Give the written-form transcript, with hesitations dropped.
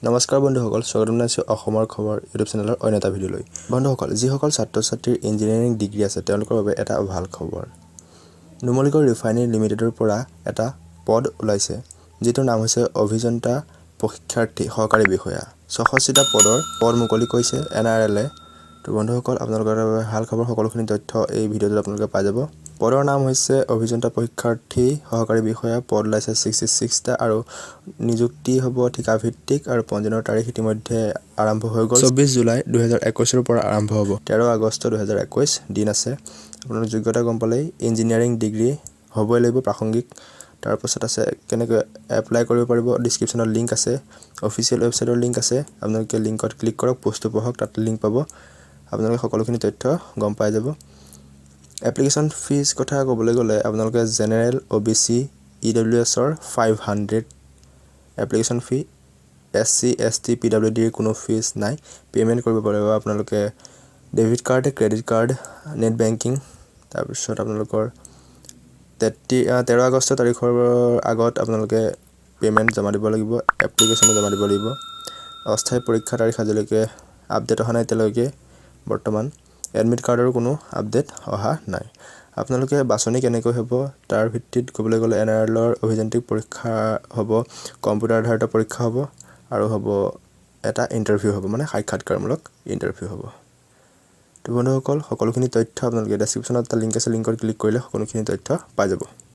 নমস্কাৰ বন্ধুসকল, স্বাগতম জনাইছোঁ অসমৰ খবৰ ইউটিউব চেনেলৰ অন্য এটা ভিডিঅ'লৈ। বন্ধুসকল, যিসকল ছাত্ৰ ছাত্ৰীৰ ইঞ্জিনিয়াৰিং ডিগ্ৰী আছে তেওঁলোকৰ বাবে এটা ভাল খবৰ। নুমলীগড় ৰিফাইনেৰী লিমিটেডৰ পৰা এটা পদ ওলাইছে, যিটোৰ নাম হৈছে অভিযন্তা প্ৰশিক্ষাৰ্থী সহকাৰী বিষয়া। ৬৬টা পদ মুকলি কৰিছে NRL-এ। তো বন্ধুসকল, আপোনালোকৰ বাবে ভাল খবৰ। সকলোখিনি তথ্য এই ভিডিঅ'টোত আপোনালোকে পাই যাব। পদৰ নাম হৈছে অভিযন্তা প্ৰশিক্ষাৰ্থী সহকাৰী বিষয়া। পদ ওলাইছে 66টা আৰু নিযুক্তি হ'ব ঠিকাভিত্তিক আৰু পঞ্জীয়নৰ তাৰিখ ইতিমধ্যে আৰম্ভ হৈ গ'ল। 24 জুলাই 2021 পৰা আৰম্ভ হ'ব। 13 আগষ্ট 2021 দিন আছে। আপোনাৰ যোগ্যতা গম পালেই, ইঞ্জিনিয়াৰিং ডিগ্ৰী হ'বই লাগিব প্ৰাসংগিক। তাৰপাছত আছে কেনেকৈ এপ্লাই কৰিব পাৰিব। ডিছক্ৰিপশ্যনত লিংক আছে, অফিচিয়েল ৱেবছাইটৰ লিংক আছে। আপোনালোকে লিংকত ক্লিক কৰক, পোষ্টটো পঢ়ক, তাত লিংক পাব। আপোনালোকে সকলোখিনি তথ্য গম পাই যাব। এপ্লিকেশ্যন ফিজ কথা ক'বলৈ গ'লে আপোনালোকে জেনেৰেল OBC EWS-ৰ 500 এপ্লিকেশ্যন ফি। SC ST PWD-ৰ কোনো ফিজ নাই। পে'মেণ্ট কৰিব পাৰিব আপোনালোকে debit card, credit card, net banking. তাৰপিছত আপোনালোকৰ 13 আগষ্ট তাৰিখৰ আগত আপোনালোকে পে'মেণ্ট জমা দিব লাগিব, এপ্লিকেশ্যনো জমা দিব লাগিব। অস্থায়ী পৰীক্ষা তাৰিখ আজিলৈকে আপডেট অহা নাই এতিয়ালৈকে বৰ্তমান। এডমিট কাৰ্ডৰো কোনো আপডেট অহা নাই। আপোনালোকে বাছনি কেনেকৈ হ'ব তাৰ ভিত্তিত ক'বলৈ গ'লে NRL-ৰ অভিযান্ত্ৰিক পৰীক্ষা হ'ব, কম্পিউটাৰ আধাৰিত পৰীক্ষা হ'ব আৰু হ'ব এটা ইণ্টাৰভিউ হ'ব, মানে সাক্ষাৎকাৰমূলক ইণ্টাৰভিউ হ'ব। তো বন্ধুসকল, সকলোখিনি তথ্য আপোনালোকে ডেছক্ৰিপশ্যনত এটা লিংক আছে, লিংকত ক্লিক কৰিলে সকলোখিনি তথ্য পাই যাব।